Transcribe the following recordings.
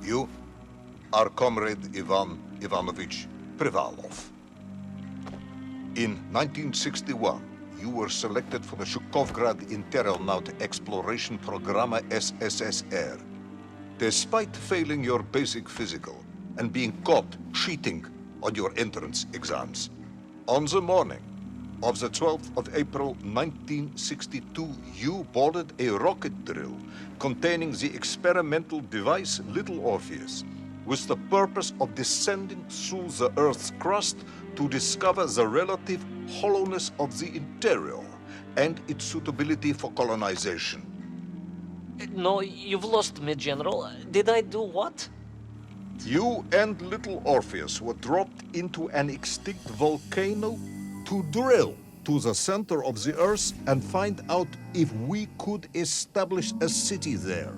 You are Comrade Ivan Ivanovich Privalov. In 1961, you were selected for the Shukovgrad Interonaut Exploration Programma SSSR. Despite failing your basic physical and being caught cheating on your entrance exams, on the morning of the 12th of April 1962, you boarded a rocket drill containing the experimental device Little Orpheus, with the purpose of descending through the Earth's crust to discover the relative hollowness of the interior and its suitability for colonization. No, you've lost me, General. Did I do what? You and Little Orpheus were dropped into an extinct volcano to drill to the center of the Earth and find out if we could establish a city there.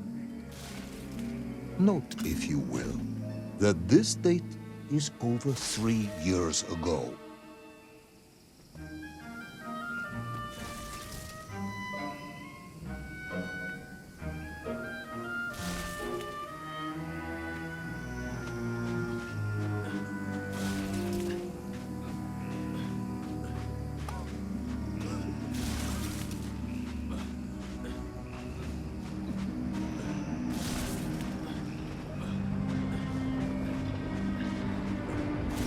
Note, if you will, that this date is over 3 years ago.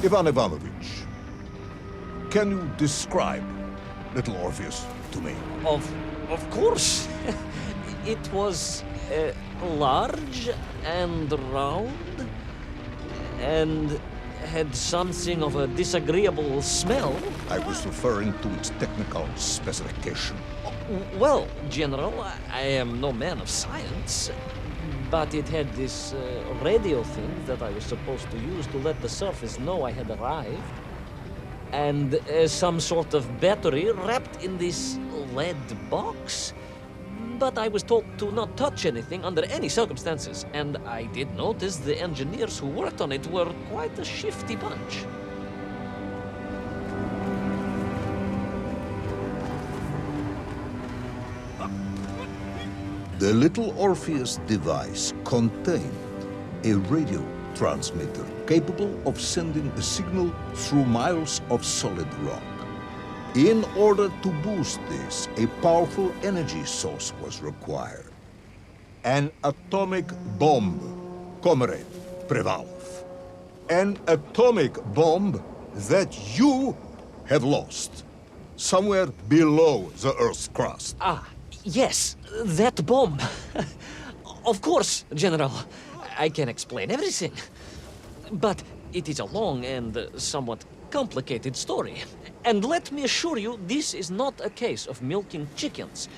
Ivan Ivanovich, can you describe Little Orpheus to me? Of course. It was large and round and had something of a disagreeable smell. I was referring to its technical specification. Well, General, I am no man of science, but it had this radio thing that I was supposed to use to let the surface know I had arrived, and some sort of battery wrapped in this lead box. But I was told to not touch anything under any circumstances, and I did notice the engineers who worked on it were quite a shifty bunch. The Little Orpheus device contained a radio transmitter capable of sending a signal through miles of solid rock. In order to boost this, a powerful energy source was required. An atomic bomb, Comrade Privalov. An atomic bomb that you have lost somewhere below the Earth's crust. Ah, yes, that bomb. Of course, General. I can explain everything. But it is a long and somewhat complicated story. And let me assure you, this is not a case of milking chickens.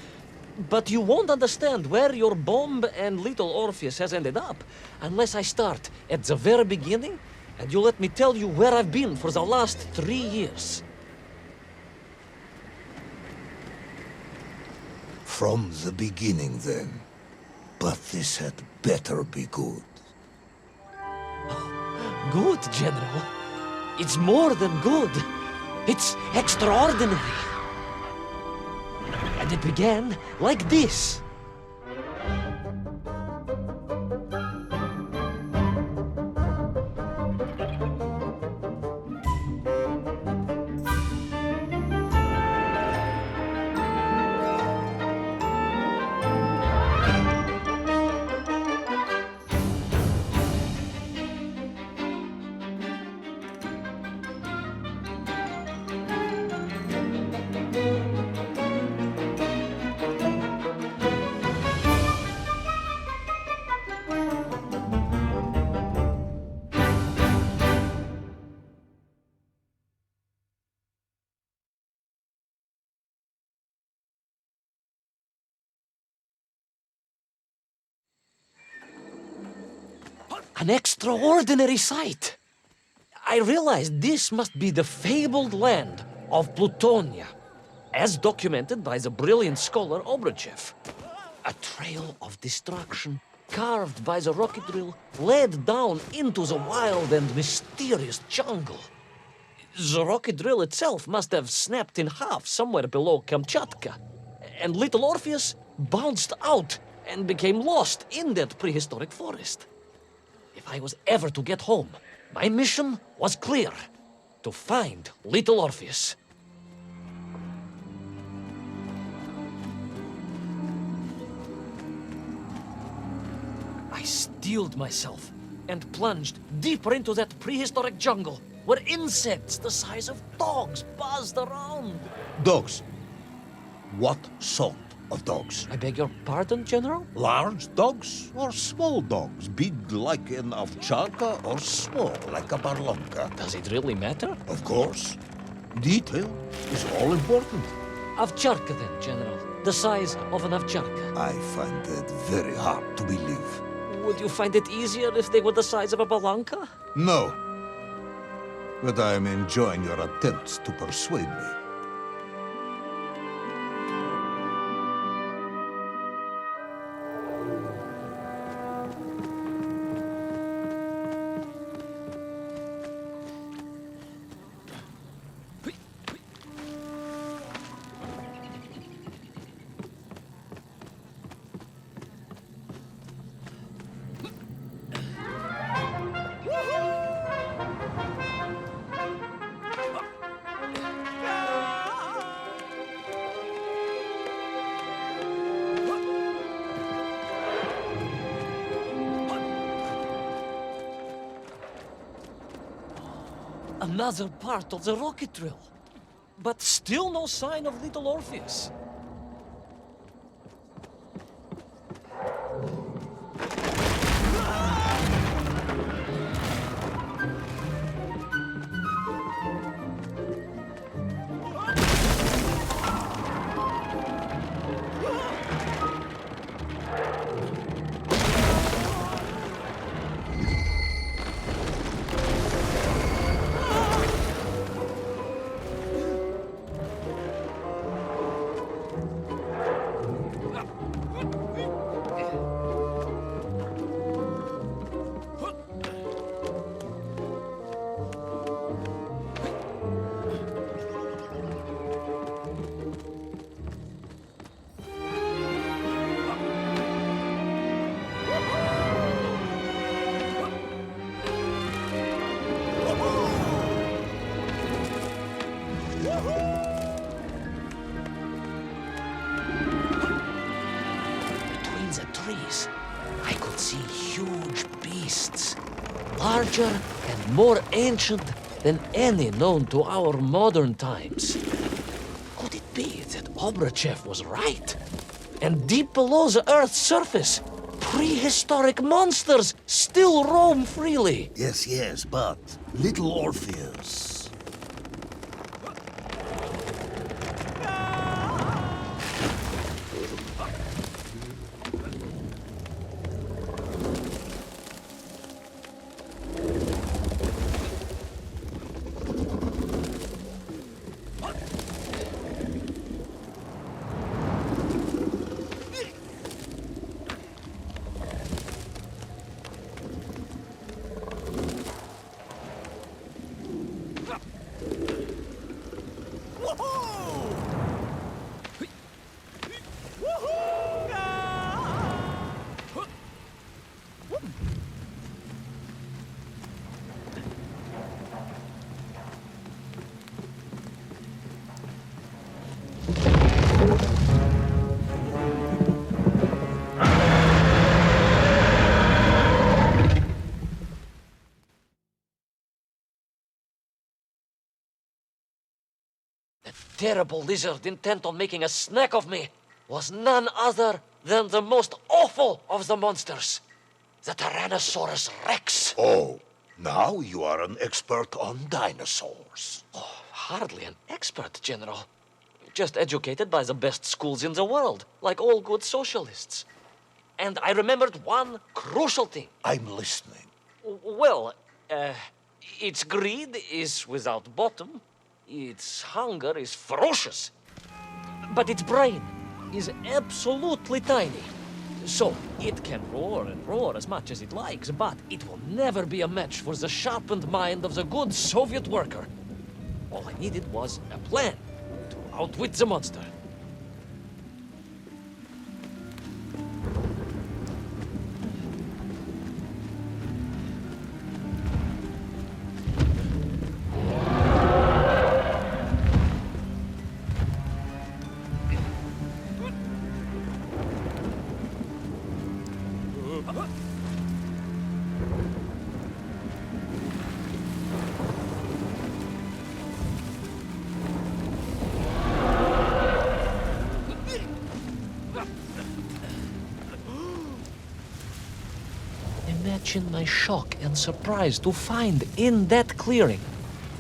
But you won't understand where your bomb and Little Orpheus has ended up unless I start at the very beginning and you let me tell you where I've been for the last 3 years. From the beginning, then. But this had better be good. Good, General. It's more than good. It's extraordinary. And it began like this. An extraordinary sight. I realized this must be the fabled land of Plutonia, as documented by the brilliant scholar Obruchev. A trail of destruction carved by the rocket drill led down into the wild and mysterious jungle. The rocket drill itself must have snapped in half somewhere below Kamchatka, and Little Orpheus bounced out and became lost in that prehistoric forest. If I was ever to get home, my mission was clear. To find Little Orpheus. I steeled myself and plunged deeper into that prehistoric jungle where insects the size of dogs buzzed around. Dogs? What sort of dogs? I beg your pardon, General? Large dogs or small dogs? Big like an ovcharka or small like a barlonka? Does it really matter? Of course. Detail is all important. Ovcharka then, General. The size of an ovcharka. I find that very hard to believe. Would you find it easier if they were the size of a balanka? No. But I am enjoying your attempts to persuade me. Another part of the rocket drill. But still no sign of Little Orpheus. I could see huge beasts, larger and more ancient than any known to our modern times. Could it be that Obrachev was right? And deep below the Earth's surface, prehistoric monsters still roam freely? Yes, but Little Orpheus. The terrible lizard intent on making a snack of me was none other than the most awful of the monsters, the Tyrannosaurus Rex. Oh, now you are an expert on dinosaurs. Oh, hardly an expert, General. Just educated by the best schools in the world, like all good socialists. And I remembered one crucial thing. I'm listening. Well, its greed is without bottom, its hunger is ferocious, but its brain is absolutely tiny. So, it can roar and roar as much as it likes, but it will never be a match for the sharpened mind of the good Soviet worker. All I needed was a plan to outwit the monster. Imagine my shock and surprise to find in that clearing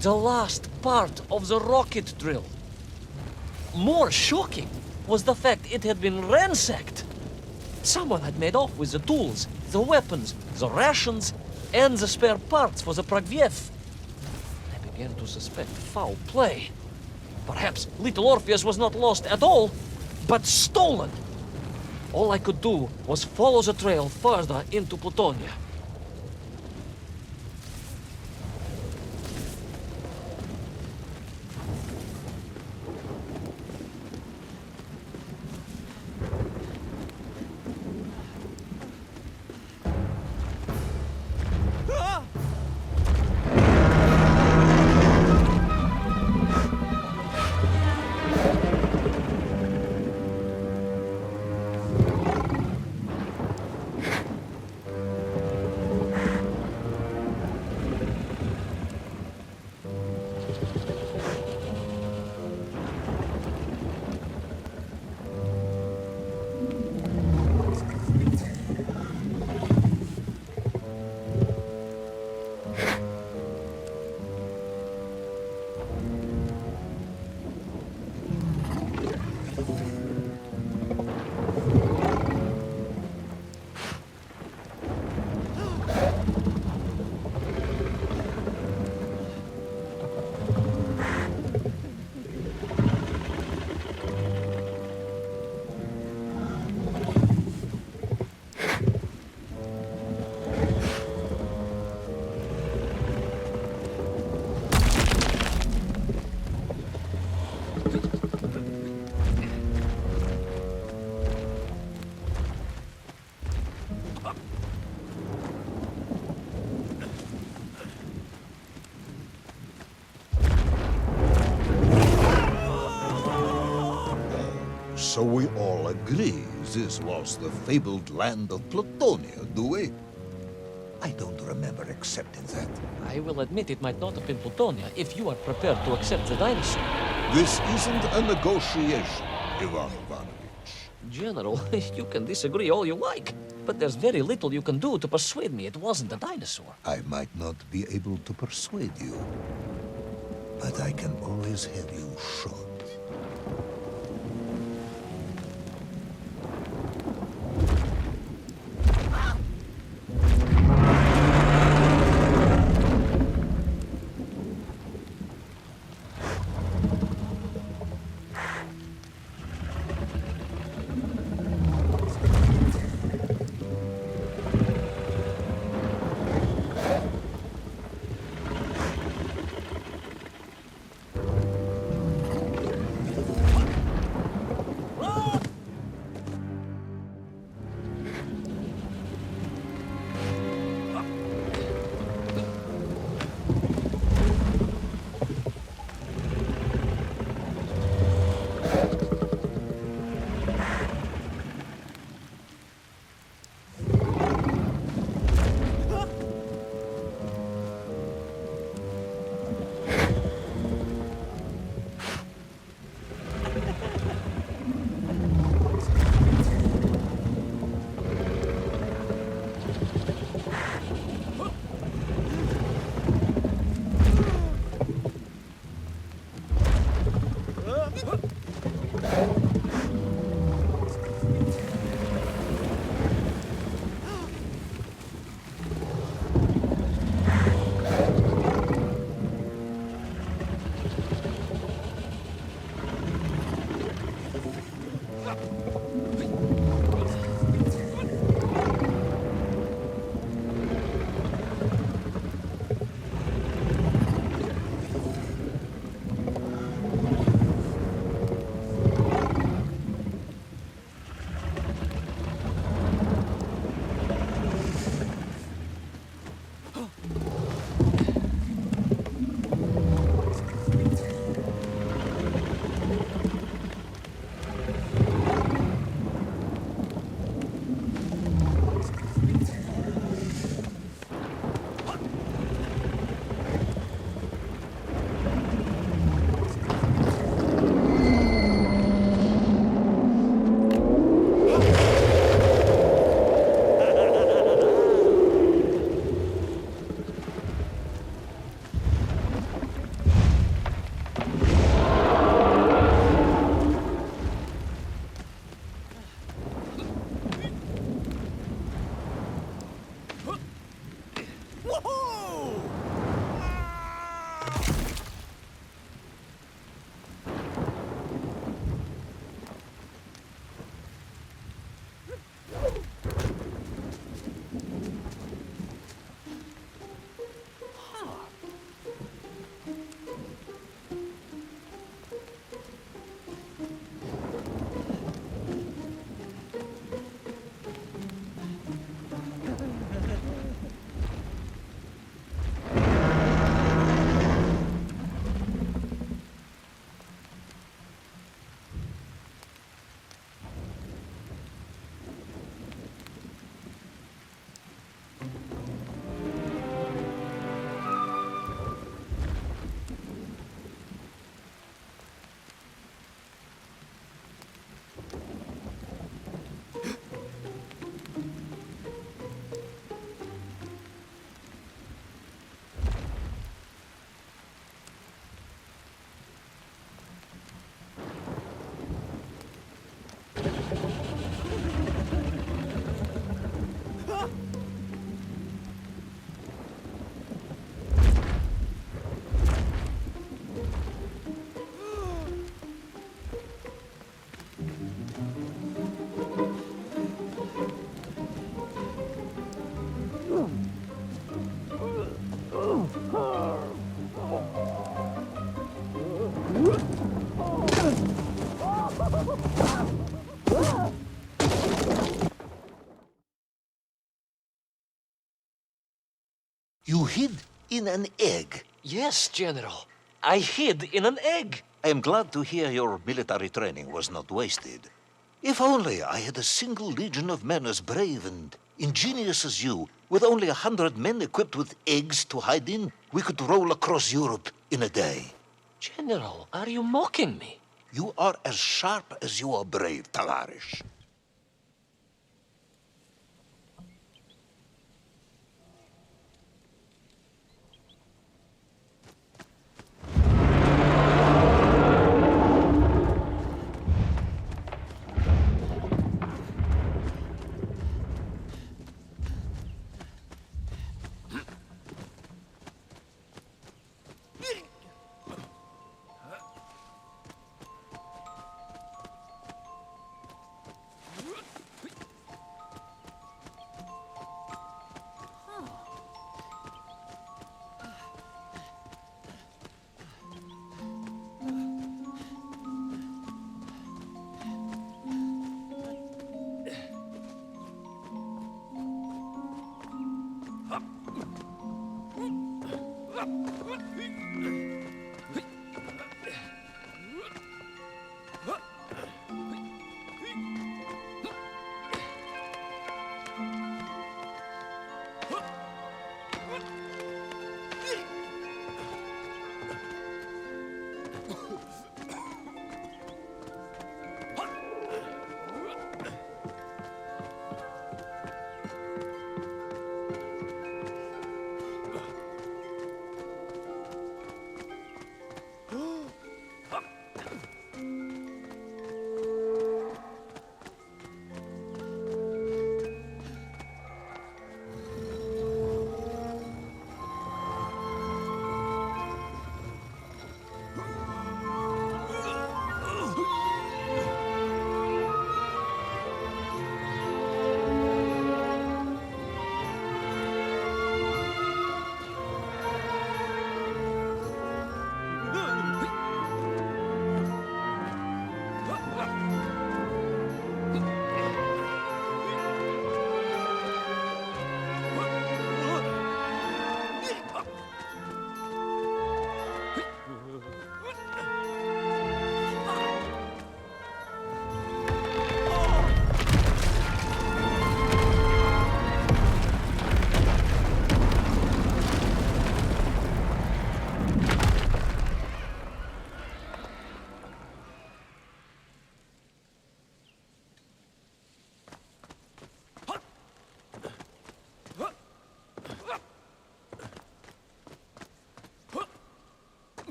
the last part of the rocket drill. More shocking was the fact it had been ransacked. Someone had made off with the tools, the weapons, the rations, and the spare parts for the Pragviev. I began to suspect foul play. Perhaps Little Orpheus was not lost at all, but stolen. All I could do was follow the trail further into Plutonia. So we all agree this was the fabled land of Plutonia, do we? I don't remember accepting that. I will admit it might not have been Plutonia if you are prepared to accept the dinosaur. This isn't a negotiation, Ivan Ivanovich. General, you can disagree all you like, but there's very little you can do to persuade me it wasn't a dinosaur. I might not be able to persuade you, but I can always have you shot. You hid in an egg. Yes, General. I hid in an egg. I am glad to hear your military training was not wasted. If only I had a single legion of men as brave and ingenious as you, with only 100 men equipped with eggs to hide in, we could roll across Europe in a day. General, are you mocking me? You are as sharp as you are brave, Tavarish.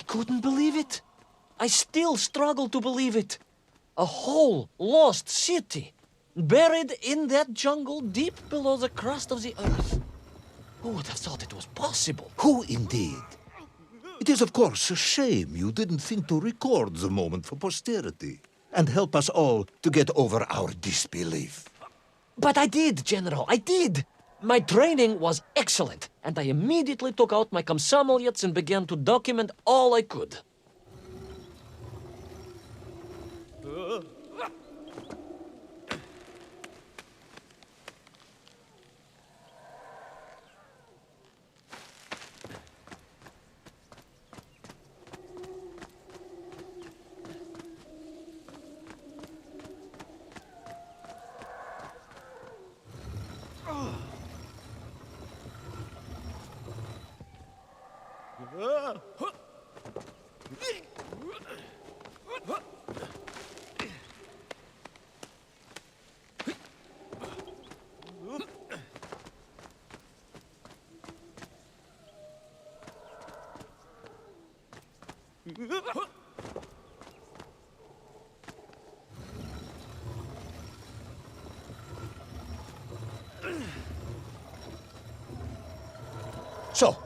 Couldn't believe it. I still struggle to believe it. A whole lost city, buried in that jungle deep below the crust of the earth. Who would have thought it was possible? Who indeed? It is, of course, a shame you didn't think to record the moment for posterity and help us all to get over our disbelief. But I did, General, I did. My training was excellent, and I immediately took out my комсомолец and began to document all I could. So,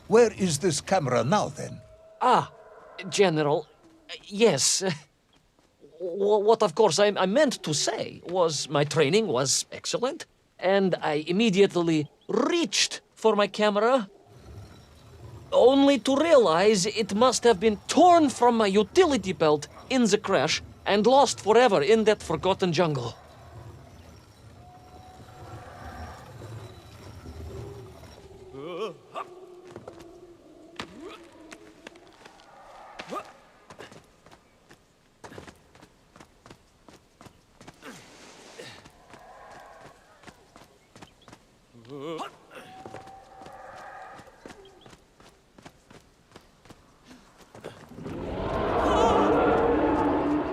where is this camera now, then? Ah, General, yes. What, of course, I meant to say was my training was excellent, and I immediately reached for my camera, only to realize it must have been torn from my utility belt in the crash and lost forever in that forgotten jungle.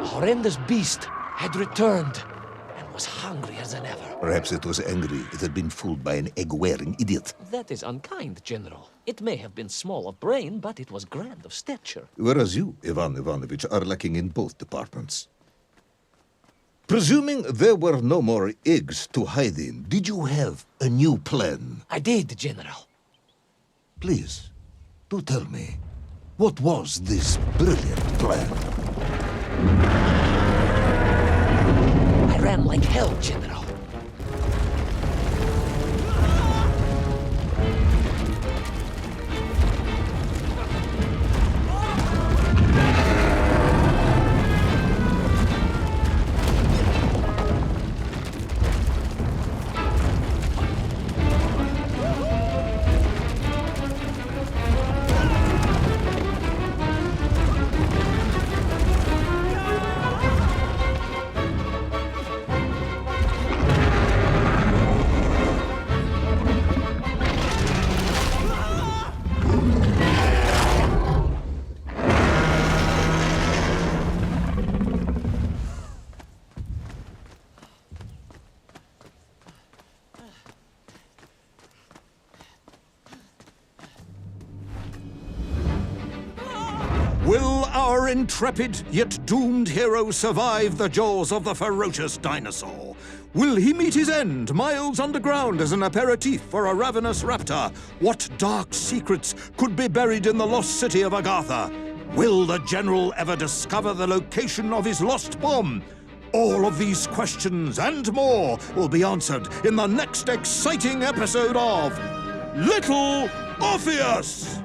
A horrendous beast had returned and was hungrier than ever. Perhaps it was angry it had been fooled by an egg-wearing idiot. That is unkind, General. It may have been small of brain, but it was grand of stature. Whereas you, Ivan Ivanovich, are lacking in both departments. Presuming there were no more eggs to hide in, did you have a new plan? I did, General. Please, do tell me, what was this brilliant plan? I ran like hell, General. Will our intrepid yet doomed hero survive the jaws of the ferocious dinosaur? Will he meet his end miles underground as an aperitif for a ravenous raptor? What dark secrets could be buried in the lost city of Agatha? Will the general ever discover the location of his lost bomb? All of these questions and more will be answered in the next exciting episode of Little Orpheus!